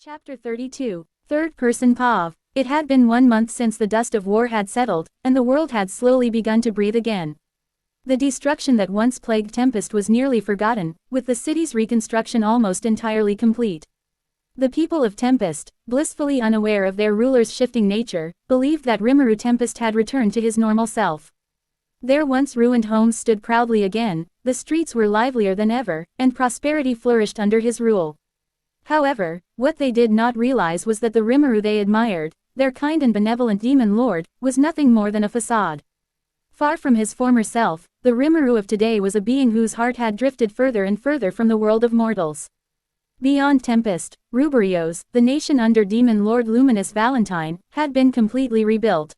Chapter 32. Third-person POV. It had been 1 month since the dust of war had settled, and the world had slowly begun to breathe again. The destruction that once plagued Tempest was nearly forgotten, with the city's reconstruction almost entirely complete. The people of Tempest, blissfully unaware of their ruler's shifting nature, believed that Rimuru Tempest had returned to his normal self. Their once ruined homes stood proudly again, the streets were livelier than ever, and prosperity flourished under his rule. However, what they did not realize was that the Rimuru they admired, their kind and benevolent demon lord, was nothing more than a facade. Far from his former self, the Rimuru of today was a being whose heart had drifted further and further from the world of mortals. Beyond Tempest, Ruburios, the nation under demon lord Luminous Valentine, had been completely rebuilt.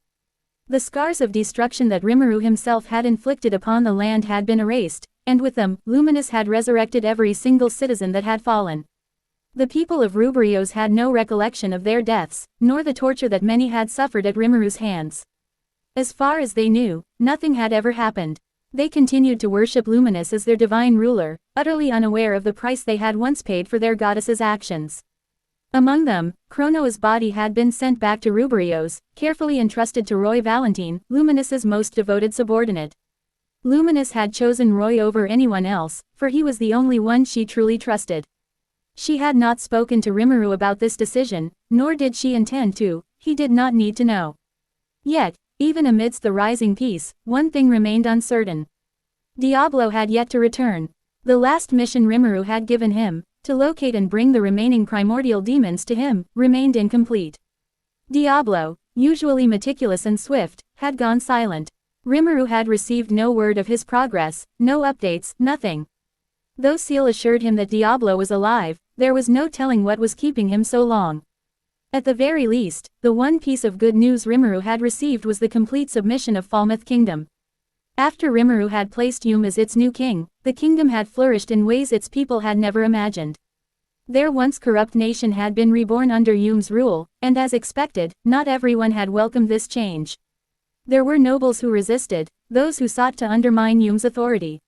The scars of destruction that Rimuru himself had inflicted upon the land had been erased, and with them, Luminous had resurrected every single citizen that had fallen. The people of Ruburios had no recollection of their deaths, nor the torture that many had suffered at Rimuru's hands. As far as they knew, nothing had ever happened. They continued to worship Luminous as their divine ruler, utterly unaware of the price they had once paid for their goddess's actions. Among them, Chrono's body had been sent back to Ruburios, carefully entrusted to Roy Valentine, Luminous's most devoted subordinate. Luminous had chosen Roy over anyone else, for he was the only one she truly trusted. She had not spoken to Rimuru about this decision, nor did she intend to. He did not need to know. Yet, even amidst the rising peace, one thing remained uncertain. Diablo had yet to return. The last mission Rimuru had given him, to locate and bring the remaining primordial demons to him, remained incomplete. Diablo, usually meticulous and swift, had gone silent. Rimuru had received no word of his progress, no updates, nothing. Though Seal assured him that Diablo was alive, there was no telling what was keeping him so long. At the very least, the one piece of good news Rimuru had received was the complete submission of Falmouth Kingdom. After Rimuru had placed Yume as its new king, the kingdom had flourished in ways its people had never imagined. Their once corrupt nation had been reborn under Yume's rule, and as expected, not everyone had welcomed this change. There were nobles who resisted, those who sought to undermine Yume's authority.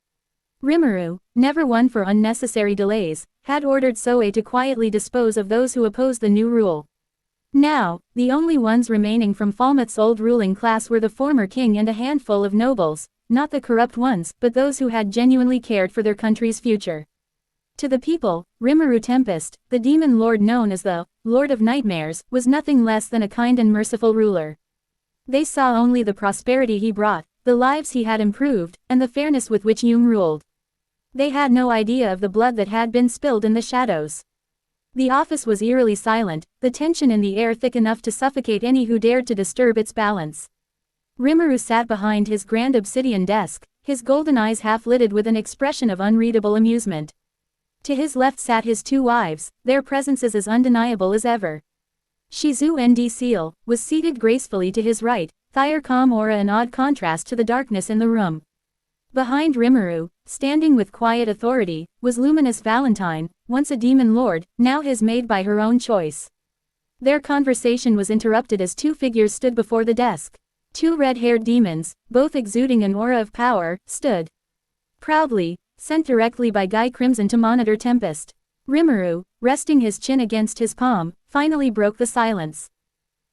Rimuru, never one for unnecessary delays, had ordered Soe to quietly dispose of those who opposed the new rule. Now, the only ones remaining from Falmouth's old ruling class were the former king and a handful of nobles, not the corrupt ones, but those who had genuinely cared for their country's future. To the people, Rimuru Tempest, the demon lord known as the Lord of Nightmares, was nothing less than a kind and merciful ruler. They saw only the prosperity he brought, the lives he had improved, and the fairness with which Yume ruled. They had no idea of the blood that had been spilled in the shadows. The office was eerily silent, the tension in the air thick enough to suffocate any who dared to disturb its balance. Rimuru sat behind his grand obsidian desk, his golden eyes half-lidded with an expression of unreadable amusement. To his left sat his two wives, their presences as undeniable as ever. Shizu Nd Seal was seated gracefully to his right, their calm aura an odd contrast to the darkness in the room. Behind Rimuru, standing with quiet authority, was Luminous Valentine, once a demon lord, now his maid by her own choice. Their conversation was interrupted as two figures stood before the desk. Two red-haired demons, both exuding an aura of power, stood proudly, sent directly by Guy Crimson to monitor Tempest. Rimuru, resting his chin against his palm, finally broke the silence.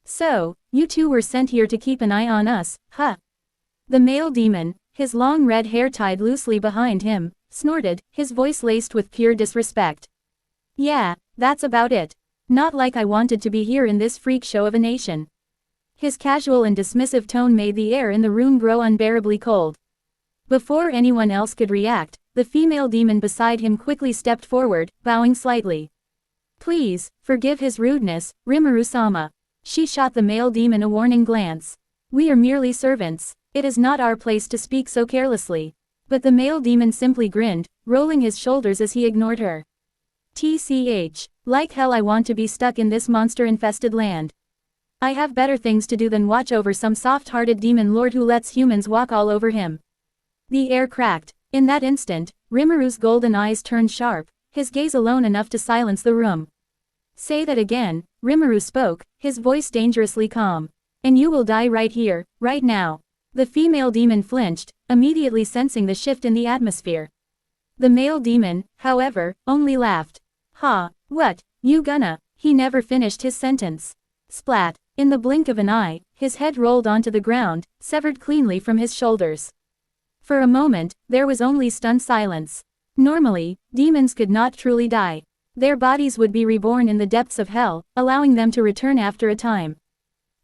"So, you two were sent here to keep an eye on us, huh?" The male demon, his long red hair tied loosely behind him, snorted, his voice laced with pure disrespect. "Yeah, that's about it. Not like I wanted to be here in this freak show of a nation." His casual and dismissive tone made the air in the room grow unbearably cold. Before anyone else could react, the female demon beside him quickly stepped forward, bowing slightly. "Please, forgive his rudeness, Rimuru-sama." She shot the male demon a warning glance. "We are merely servants. It is not our place to speak so carelessly." But the male demon simply grinned, rolling his shoulders as he ignored her. "TCH, like hell I want to be stuck in this monster-infested land. I have better things to do than watch over some soft-hearted demon lord who lets humans walk all over him." The air cracked. In that instant, Rimuru's golden eyes turned sharp, his gaze alone enough to silence the room. "Say that again," Rimuru spoke, his voice dangerously calm. "And you will die right here, right now." The female demon flinched, immediately sensing the shift in the atmosphere. The male demon, however, only laughed. "Ha, what, you gonna?" He never finished his sentence. Splat. In the blink of an eye, his head rolled onto the ground, severed cleanly from his shoulders. For a moment, there was only stunned silence. Normally, demons could not truly die. Their bodies would be reborn in the depths of hell, allowing them to return after a time.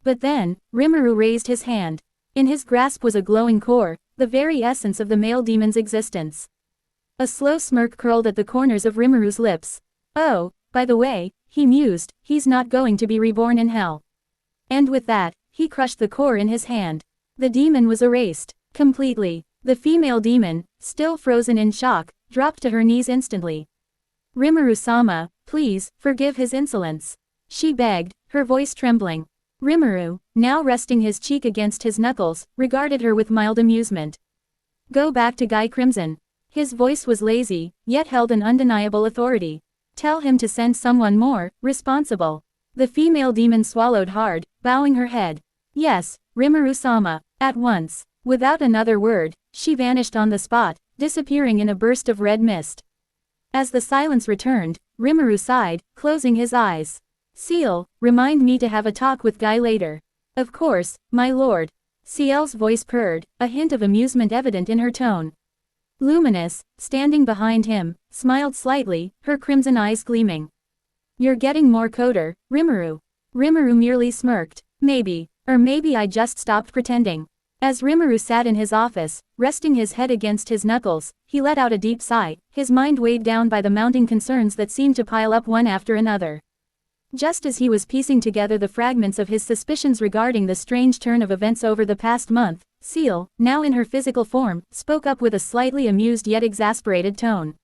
But then, Rimuru raised his hand. In his grasp was a glowing core, the very essence of the male demon's existence. A slow smirk curled at the corners of Rimuru's lips. Oh, by the way, he mused, he's not going to be reborn in hell. And with that, he crushed the core in his hand. The demon was erased. Completely. The female demon, still frozen in shock, dropped to her knees instantly. Rimuru-sama, please, forgive his insolence. She begged, her voice trembling. Rimuru, now resting his cheek against his knuckles, regarded her with mild amusement. Go back to Guy Crimson. His voice was lazy, yet held an undeniable authority. Tell him to send someone more, responsible. The female demon swallowed hard, bowing her head. Yes, Rimuru-sama, at once. Without another word, she vanished on the spot, disappearing in a burst of red mist. As the silence returned, Rimuru sighed, closing his eyes. Seal, remind me to have a talk with Guy later. Of course, my lord. Ciel's voice purred, a hint of amusement evident in her tone. Luminous, standing behind him, smiled slightly, her crimson eyes gleaming. You're getting more colder, Rimuru. Rimuru merely smirked. Maybe. Or maybe I just stopped pretending. As Rimuru sat in his office, resting his head against his knuckles, he let out a deep sigh, his mind weighed down by the mounting concerns that seemed to pile up one after another. Just as he was piecing together the fragments of his suspicions regarding the strange turn of events over the past month, Ciel, now in her physical form, spoke up with a slightly amused yet exasperated tone.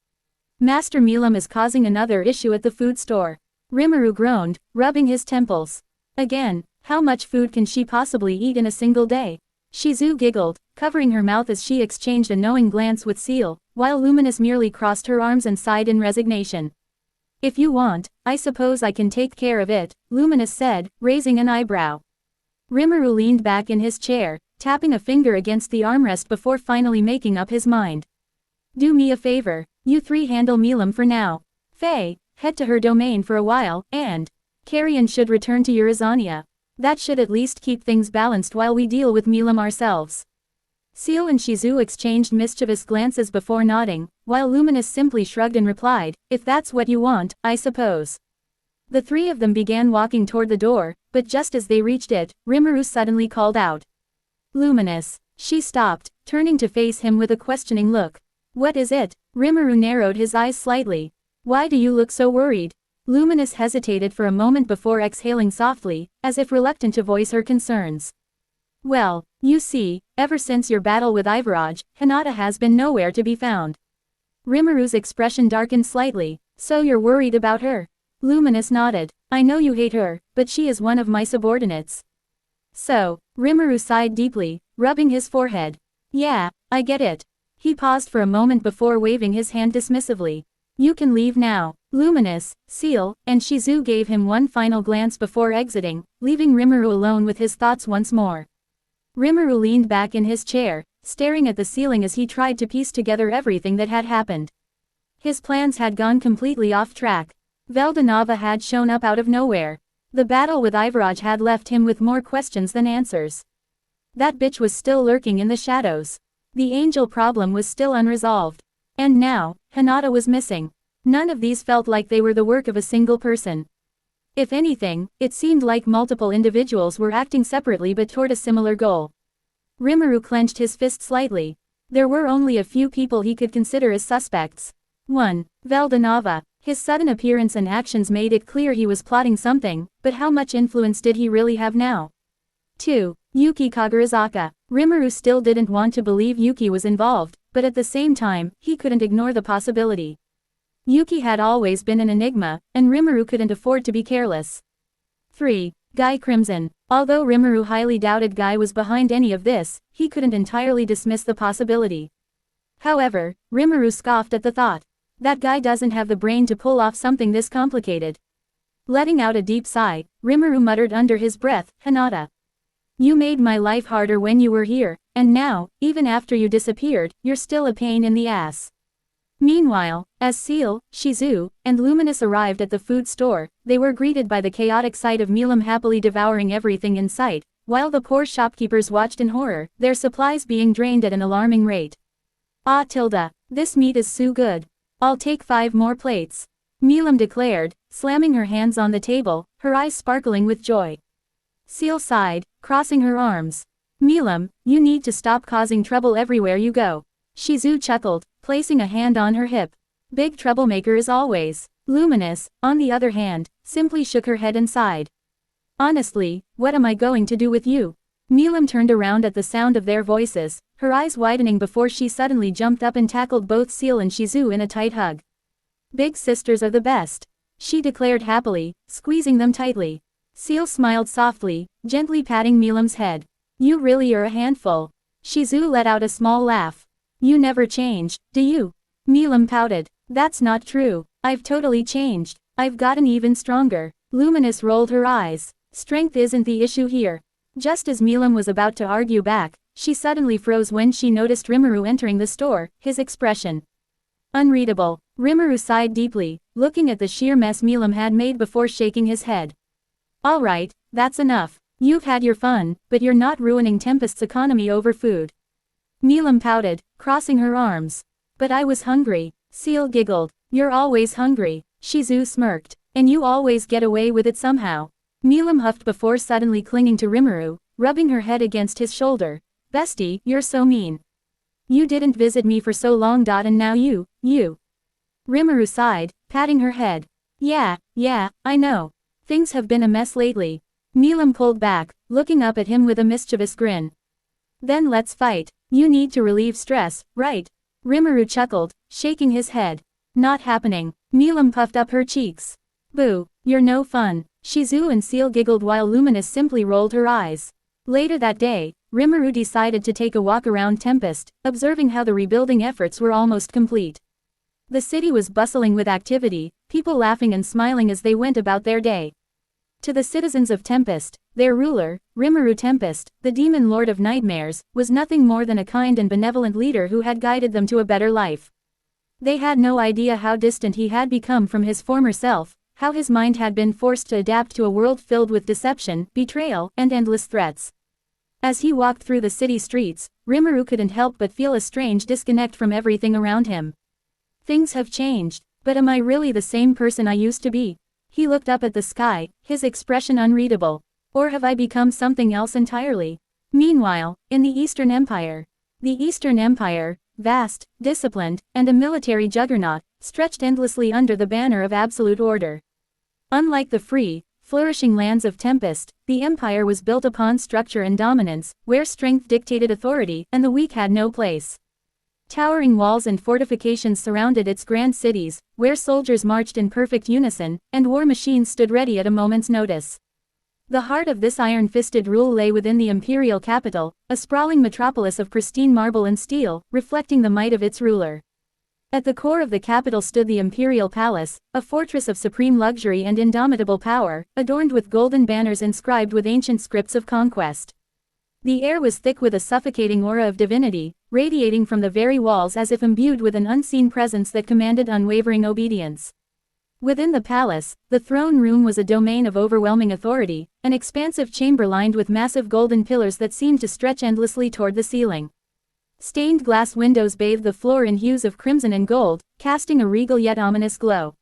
Master Milam is causing another issue at the food store. Rimuru groaned, rubbing his temples. Again, how much food can she possibly eat in a single day? Shizu giggled, covering her mouth as she exchanged a knowing glance with Ciel, while Luminous merely crossed her arms and sighed in resignation. If you want, I suppose I can take care of it, Luminous said, raising an eyebrow. Rimuru leaned back in his chair, tapping a finger against the armrest before finally making up his mind. Do me a favor, you three handle Milam for now. Faye, head to her domain for a while, and Carrion should return to Urizania. That should at least keep things balanced while we deal with Milam ourselves. Ciel and Shizu exchanged mischievous glances before nodding, while Luminous simply shrugged and replied, if that's what you want, I suppose. The three of them began walking toward the door, but just as they reached it, Rimuru suddenly called out. Luminous. She stopped, turning to face him with a questioning look. What is it? Rimuru narrowed his eyes slightly. Why do you look so worried? Luminous hesitated for a moment before exhaling softly, as if reluctant to voice her concerns. Well, you see, ever since your battle with Ivaraj, Hinata has been nowhere to be found. Rimuru's expression darkened slightly. So you're worried about her? Luminous nodded. I know you hate her, but she is one of my subordinates. So, Rimuru sighed deeply, rubbing his forehead. Yeah, I get it. He paused for a moment before waving his hand dismissively. You can leave now. Luminous, Ciel, and Shizu gave him one final glance before exiting, leaving Rimuru alone with his thoughts once more. Rimuru leaned back in his chair, staring at the ceiling as he tried to piece together everything that had happened. His plans had gone completely off track. Veldanava had shown up out of nowhere. The battle with Ivaraj had left him with more questions than answers. That bitch was still lurking in the shadows. The angel problem was still unresolved. And now, Hinata was missing. None of these felt like they were the work of a single person. If anything, it seemed like multiple individuals were acting separately but toward a similar goal. Rimuru clenched his fist slightly. There were only a few people he could consider as suspects. 1. Veldanava. His sudden appearance and actions made it clear he was plotting something, but how much influence did he really have now? 2. Yuki Kagarizaka. Rimuru still didn't want to believe Yuki was involved, but at the same time, he couldn't ignore the possibility. Yuki had always been an enigma, and Rimuru couldn't afford to be careless. 3. Guy Crimson. Although Rimuru highly doubted Guy was behind any of this, he couldn't entirely dismiss the possibility. However, Rimuru scoffed at the thought. That guy doesn't have the brain to pull off something this complicated. Letting out a deep sigh, Rimuru muttered under his breath, Hinata. You made my life harder when you were here, and now, even after you disappeared, you're still a pain in the ass. Meanwhile, as Seal, Shizu, and Luminous arrived at the food store, they were greeted by the chaotic sight of Milim happily devouring everything in sight, while the poor shopkeepers watched in horror, their supplies being drained at an alarming rate. Ah tilde, this meat is so good. I'll take 5 more plates. Milim declared, slamming her hands on the table, her eyes sparkling with joy. Seal sighed, crossing her arms. Milim, you need to stop causing trouble everywhere you go. Shizu chuckled, placing a hand on her hip. Big troublemaker as always. Luminous, on the other hand, simply shook her head and sighed. Honestly, what am I going to do with you? Milim turned around at the sound of their voices, her eyes widening before she suddenly jumped up and tackled both Seal and Shizu in a tight hug. Big sisters are the best, she declared happily, squeezing them tightly. Seal smiled softly, gently patting Milim's head. You really are a handful. Shizu let out a small laugh. You never change, do you? Milim pouted. That's not true. I've totally changed. I've gotten even stronger. Luminous rolled her eyes. Strength isn't the issue here. Just as Milim was about to argue back, she suddenly froze when she noticed Rimuru entering the store, his expression unreadable. Rimuru sighed deeply, looking at the sheer mess Milim had made before shaking his head. Alright, that's enough. You've had your fun, but you're not ruining Tempest's economy over food. Milim pouted, crossing her arms. But I was hungry. Seal giggled. You're always hungry. Shizu smirked. And you always get away with it somehow. Milim huffed before suddenly clinging to Rimuru, rubbing her head against his shoulder. Bestie, you're so mean. You didn't visit me for so long. And now you. Rimuru sighed, patting her head. Yeah, I know. Things have been a mess lately. Milim pulled back, looking up at him with a mischievous grin. Then let's fight. You need to relieve stress, right? Rimuru chuckled, shaking his head. Not happening. Milim puffed up her cheeks. Boo, you're no fun. Shizu and Seal giggled while Luminous simply rolled her eyes. Later that day, Rimuru decided to take a walk around Tempest, observing how the rebuilding efforts were almost complete. The city was bustling with activity, people laughing and smiling as they went about their day. To the citizens of Tempest, their ruler, Rimuru Tempest, the demon lord of nightmares, was nothing more than a kind and benevolent leader who had guided them to a better life. They had no idea how distant he had become from his former self, how his mind had been forced to adapt to a world filled with deception, betrayal, and endless threats. As he walked through the city streets, Rimuru couldn't help but feel a strange disconnect from everything around him. Things have changed, but am I really the same person I used to be? He looked up at the sky, his expression unreadable. Or have I become something else entirely? Meanwhile, in the Eastern Empire. The Eastern Empire, vast, disciplined, and a military juggernaut, stretched endlessly under the banner of absolute order. Unlike the free, flourishing lands of Tempest, the empire was built upon structure and dominance, where strength dictated authority and the weak had no place. Towering walls and fortifications surrounded its grand cities, where soldiers marched in perfect unison, and war machines stood ready at a moment's notice. The heart of this iron-fisted rule lay within the imperial capital, a sprawling metropolis of pristine marble and steel, reflecting the might of its ruler. At the core of the capital stood the imperial palace, a fortress of supreme luxury and indomitable power, adorned with golden banners inscribed with ancient scripts of conquest. The air was thick with a suffocating aura of divinity, radiating from the very walls as if imbued with an unseen presence that commanded unwavering obedience. Within the palace, the throne room was a domain of overwhelming authority, an expansive chamber lined with massive golden pillars that seemed to stretch endlessly toward the ceiling. Stained glass windows bathed the floor in hues of crimson and gold, casting a regal yet ominous glow.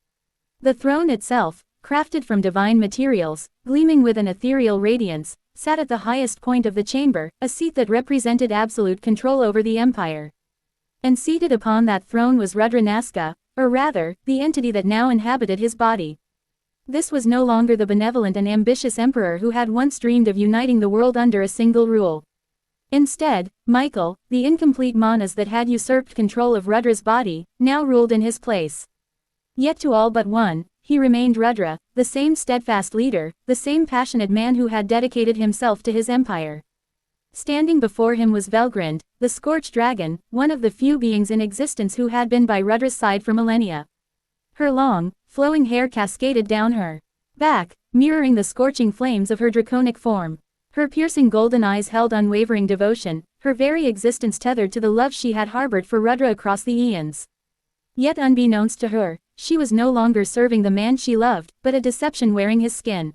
The throne itself, crafted from divine materials, gleaming with an ethereal radiance, sat at the highest point of the chamber, a seat that represented absolute control over the empire. And seated upon that throne was Rudra Naska, or rather, the entity that now inhabited his body. This was no longer the benevolent and ambitious emperor who had once dreamed of uniting the world under a single rule. Instead, Michael, the incomplete Manas that had usurped control of Rudra's body, now ruled in his place. Yet to all but one, he remained Rudra, the same steadfast leader, the same passionate man who had dedicated himself to his empire. Standing before him was Velgrind, the scorched dragon, one of the few beings in existence who had been by Rudra's side for millennia. Her long, flowing hair cascaded down her back, mirroring the scorching flames of her draconic form. Her piercing golden eyes held unwavering devotion, her very existence tethered to the love she had harbored for Rudra across the eons. Yet unbeknownst to her, she was no longer serving the man she loved, but a deception wearing his skin.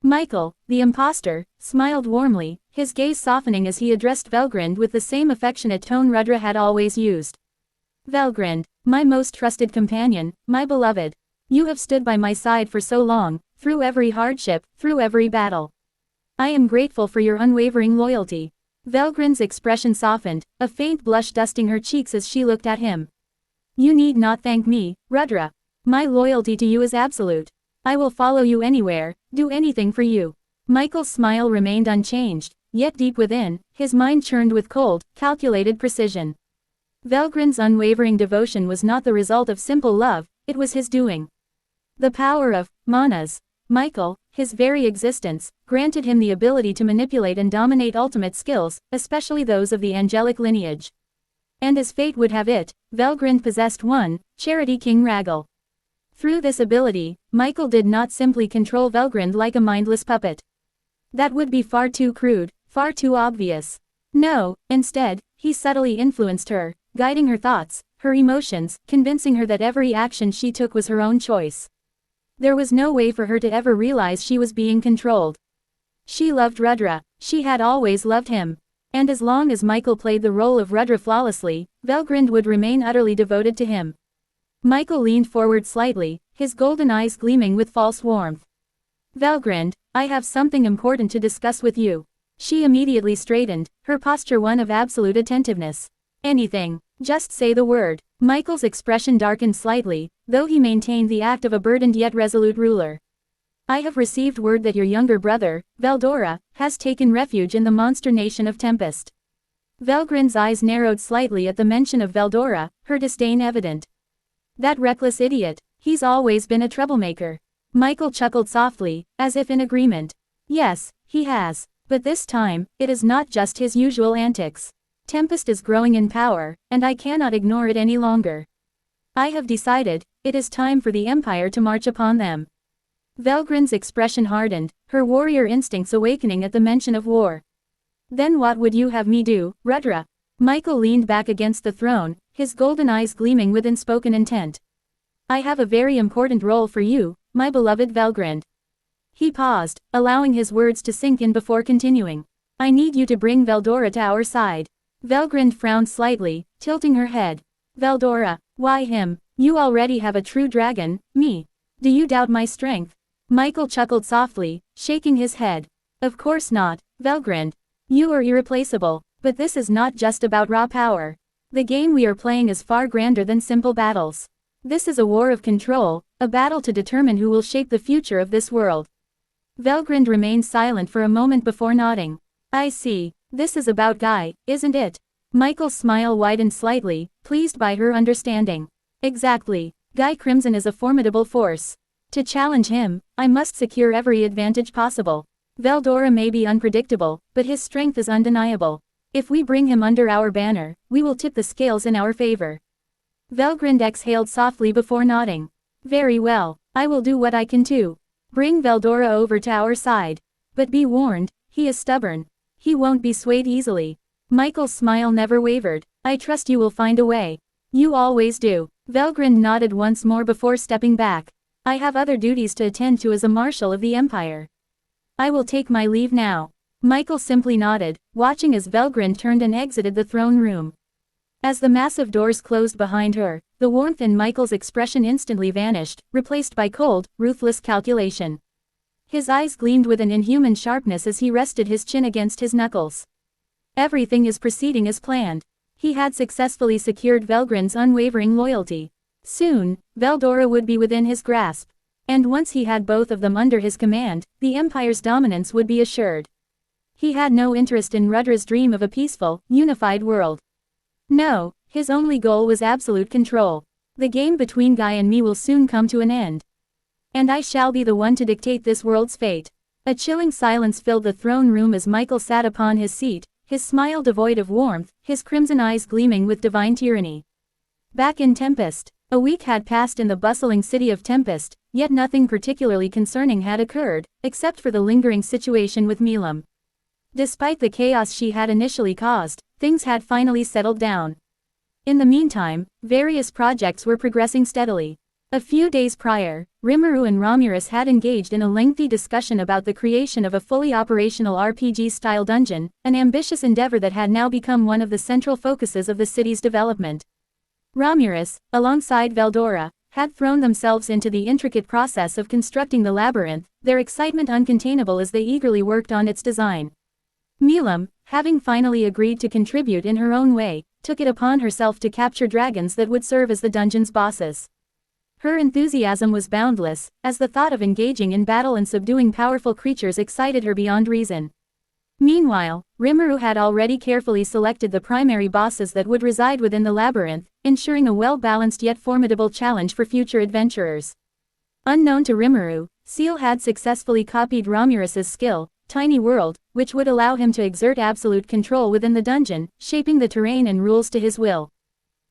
Michael, the imposter, smiled warmly, his gaze softening as he addressed Valgrind with the same affectionate tone Rudra had always used. Valgrind, my most trusted companion, my beloved. You have stood by my side for so long, through every hardship, through every battle. I am grateful for your unwavering loyalty. Valgrind's expression softened, a faint blush dusting her cheeks as she looked at him. You need not thank me, Rudra. My loyalty to you is absolute. I will follow you anywhere, do anything for you. Michael's smile remained unchanged, yet deep within, his mind churned with cold, calculated precision. Valgrind's unwavering devotion was not the result of simple love, it was his doing. The power of manas, Michael, his very existence, granted him the ability to manipulate and dominate ultimate skills, especially those of the angelic lineage. And as fate would have it, Valgrind possessed one, Charity King Ragal. Through this ability, Michael did not simply control Valgrind like a mindless puppet. That would be far too crude, far too obvious. No, instead, he subtly influenced her, guiding her thoughts, her emotions, convincing her that every action she took was her own choice. There was no way for her to ever realize she was being controlled. She loved Rudra, she had always loved him. And as long as Michael played the role of Rudra flawlessly, Valgrind would remain utterly devoted to him. Michael leaned forward slightly, his golden eyes gleaming with false warmth. Valgrind, I have something important to discuss with you. She immediately straightened, her posture one of absolute attentiveness. Anything, just say the word. Michael's expression darkened slightly, though he maintained the act of a burdened yet resolute ruler. I have received word that your younger brother, Valdora, has taken refuge in the monster nation of Tempest. Valgrind's eyes narrowed slightly at the mention of Valdora, her disdain evident. That reckless idiot, he's always been a troublemaker. Michael chuckled softly, as if in agreement. Yes, he has. But this time, it is not just his usual antics. Tempest is growing in power, and I cannot ignore it any longer. I have decided, it is time for the Empire to march upon them. Valgrind's expression hardened, her warrior instincts awakening at the mention of war. Then what would you have me do, Rudra? Michael leaned back against the throne, his golden eyes gleaming with unspoken intent. I have a very important role for you, my beloved Valgrind. He paused, allowing his words to sink in before continuing. I need you to bring Valdora to our side. Valgrind frowned slightly, tilting her head. Valdora, why him? You already have a true dragon, me. Do you doubt my strength? Michael chuckled softly, shaking his head. Of course not, Valgrind. You are irreplaceable, but this is not just about raw power. The game we are playing is far grander than simple battles. This is a war of control, a battle to determine who will shape the future of this world. Valgrind remained silent for a moment before nodding. I see, this is about Guy, isn't it? Michael's smile widened slightly, pleased by her understanding. Exactly, Guy Crimson is a formidable force. To challenge him, I must secure every advantage possible. Valdora may be unpredictable, but his strength is undeniable. If we bring him under our banner, we will tip the scales in our favor. Valgrind exhaled softly before nodding. Very well, I will do what I can too. Bring Valdora over to our side. But be warned, he is stubborn. He won't be swayed easily. Michael's smile never wavered. I trust you will find a way. You always do. Valgrind nodded once more before stepping back. I have other duties to attend to as a marshal of the Empire. I will take my leave now. Michael simply nodded, watching as Valgrind turned and exited the throne room. As the massive doors closed behind her, the warmth in Michael's expression instantly vanished, replaced by cold, ruthless calculation. His eyes gleamed with an inhuman sharpness as he rested his chin against his knuckles. Everything is proceeding as planned. He had successfully secured Valgrind's unwavering loyalty. Soon, Valdora would be within his grasp. And once he had both of them under his command, the Empire's dominance would be assured. He had no interest in Rudra's dream of a peaceful, unified world. No, his only goal was absolute control. The game between Guy and me will soon come to an end. And I shall be the one to dictate this world's fate. A chilling silence filled the throne room as Michael sat upon his seat, his smile devoid of warmth, his crimson eyes gleaming with divine tyranny. Back in Tempest, a week had passed in the bustling city of Tempest, yet nothing particularly concerning had occurred, except for the lingering situation with Milam. Despite the chaos she had initially caused, things had finally settled down. In the meantime, various projects were progressing steadily. A few days prior, Rimuru and Romulus had engaged in a lengthy discussion about the creation of a fully operational RPG-style dungeon, an ambitious endeavor that had now become one of the central focuses of the city's development. Romulus, alongside Veldora, had thrown themselves into the intricate process of constructing the labyrinth, their excitement uncontainable as they eagerly worked on its design. Milam, having finally agreed to contribute in her own way, took it upon herself to capture dragons that would serve as the dungeon's bosses. Her enthusiasm was boundless, as the thought of engaging in battle and subduing powerful creatures excited her beyond reason. Meanwhile, Rimuru had already carefully selected the primary bosses that would reside within the labyrinth, ensuring a well-balanced yet formidable challenge for future adventurers. Unknown to Rimuru, Seal had successfully copied Romulus's skill, Tiny World, which would allow him to exert absolute control within the dungeon, shaping the terrain and rules to his will.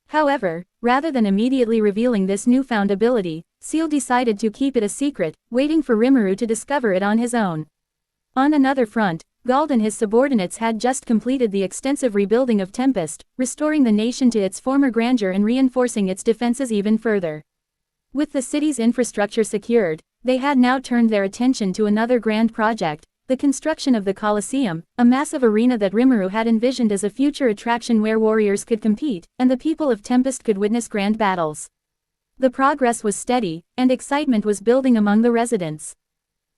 However, rather than immediately revealing this newfound ability, Seal decided to keep it a secret, waiting for Rimuru to discover it on his own. On another front, Gald and his subordinates had just completed the extensive rebuilding of Tempest, restoring the nation to its former grandeur and reinforcing its defenses even further. With the city's infrastructure secured, they had now turned their attention to another grand project, the construction of the Colosseum, a massive arena that Rimuru had envisioned as a future attraction where warriors could compete, and the people of Tempest could witness grand battles. The progress was steady, and excitement was building among the residents.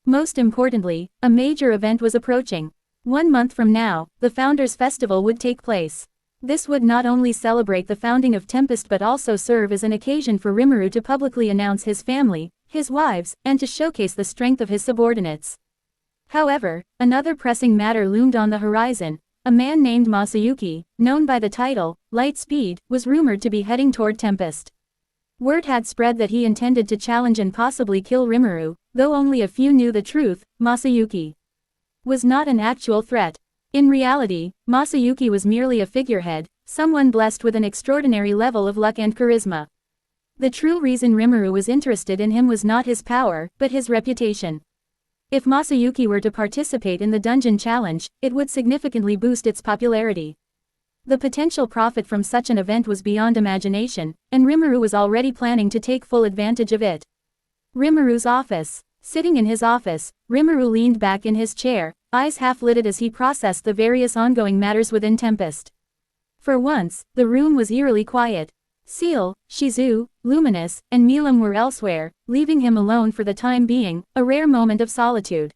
Most importantly, a major event was approaching. 1 month from now, the Founders' Festival would take place. This would not only celebrate the founding of Tempest but also serve as an occasion for Rimuru to publicly announce his family, his wives, and to showcase the strength of his subordinates. However, another pressing matter loomed on the horizon. A man named Masayuki, known by the title, Lightspeed, was rumored to be heading toward Tempest. Word had spread that he intended to challenge and possibly kill Rimuru, though only a few knew the truth. Masayuki was not an actual threat. In reality, Masayuki was merely a figurehead, someone blessed with an extraordinary level of luck and charisma. The true reason Rimuru was interested in him was not his power, but his reputation. If Masayuki were to participate in the dungeon challenge, it would significantly boost its popularity. The potential profit from such an event was beyond imagination, and Rimuru was already planning to take full advantage of it. Rimuru's office. Sitting in his office, Rimuru leaned back in his chair, eyes half-lidded as he processed the various ongoing matters within Tempest. For once, the room was eerily quiet. Seal, Shizu, Luminous, and Milam were elsewhere, leaving him alone for the time being, a rare moment of solitude.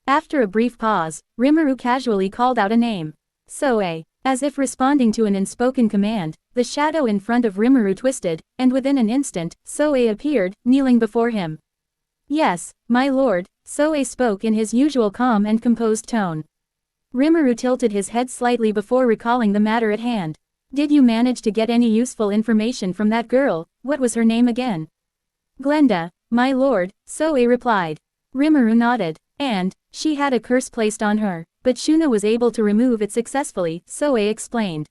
After a brief pause, Rimuru casually called out a name. Soe. As if responding to an unspoken command, the shadow in front of Rimuru twisted, and within an instant, Soe appeared, kneeling before him. Yes, my lord, Soe spoke in his usual calm and composed tone. Rimuru tilted his head slightly before recalling the matter at hand. Did you manage to get any useful information from that girl? What was her name again? Glenda, my lord, Soe replied. Rimuru nodded. And, she had a curse placed on her, but Shuna was able to remove it successfully, Soe explained.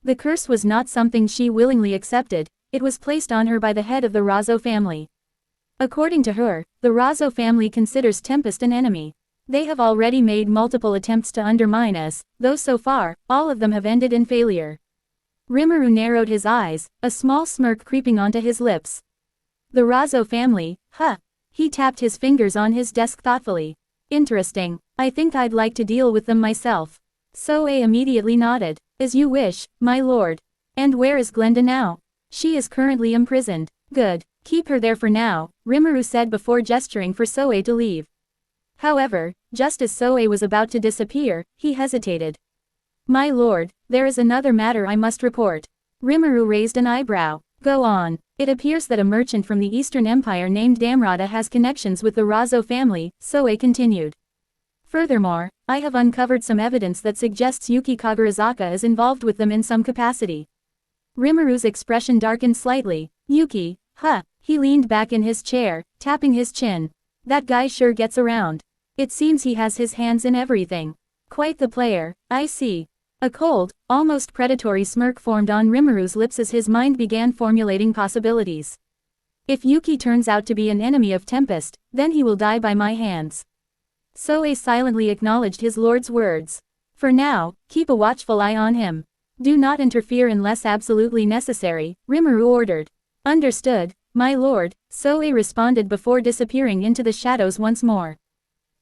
The curse was not something she willingly accepted, it was placed on her by the head of the Razo family. According to her, the Razo family considers Tempest an enemy. They have already made multiple attempts to undermine us, though so far, all of them have ended in failure. Rimuru narrowed his eyes, a small smirk creeping onto his lips. The Razo family, huh? He tapped his fingers on his desk thoughtfully. Interesting, I think I'd like to deal with them myself. Soe immediately nodded. As you wish, my lord. And where is Glenda now? She is currently imprisoned. Good, keep her there for now, Rimuru said before gesturing for Soe to leave. However, just as Soe was about to disappear, he hesitated. My lord, there is another matter I must report. Rimuru raised an eyebrow. Go on. It appears that a merchant from the Eastern Empire named Damrata has connections with the Razo family, Soe continued. Furthermore, I have uncovered some evidence that suggests Yuki Kagarazaka is involved with them in some capacity. Rimuru's expression darkened slightly. Yuki, huh? He leaned back in his chair, tapping his chin. That guy sure gets around. It seems he has his hands in everything. Quite the player, I see. A cold, almost predatory smirk formed on Rimuru's lips as his mind began formulating possibilities. If Yuki turns out to be an enemy of Tempest, then he will die by my hands. Soe silently acknowledged his lord's words. For now, keep a watchful eye on him. Do not interfere unless absolutely necessary, Rimuru ordered. Understood, my lord, Soe responded before disappearing into the shadows once more.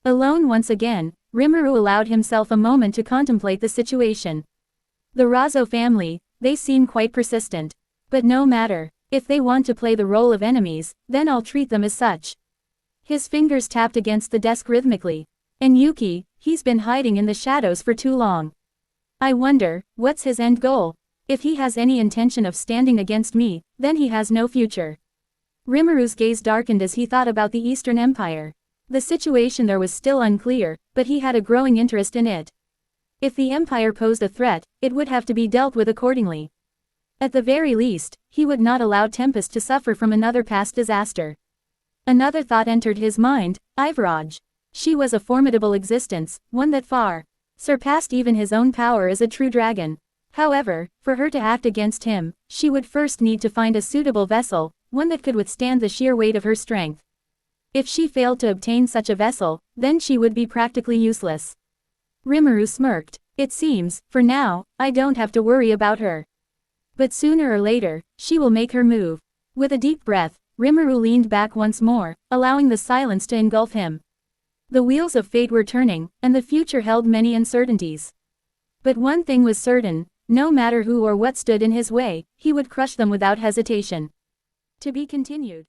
Alone once again, Rimuru allowed himself a moment to contemplate the situation. The Razo family, they seem quite persistent. But no matter, if they want to play the role of enemies, then I'll treat them as such. His fingers tapped against the desk rhythmically. And Yuki, he's been hiding in the shadows for too long. I wonder, what's his end goal? If he has any intention of standing against me, then he has no future. Rimuru's gaze darkened as he thought about the Eastern Empire. The situation there was still unclear, but he had a growing interest in it. If the Empire posed a threat, it would have to be dealt with accordingly. At the very least, he would not allow Tempest to suffer from another past disaster. Another thought entered his mind, Ivaraj. She was a formidable existence, one that far surpassed even his own power as a true dragon. However, for her to act against him, she would first need to find a suitable vessel, one that could withstand the sheer weight of her strength. If she failed to obtain such a vessel, then she would be practically useless. Rimuru smirked. It seems, for now, I don't have to worry about her. But sooner or later, she will make her move. With a deep breath, Rimuru leaned back once more, allowing the silence to engulf him. The wheels of fate were turning, and the future held many uncertainties. But one thing was certain, no matter who or what stood in his way, he would crush them without hesitation. To be continued.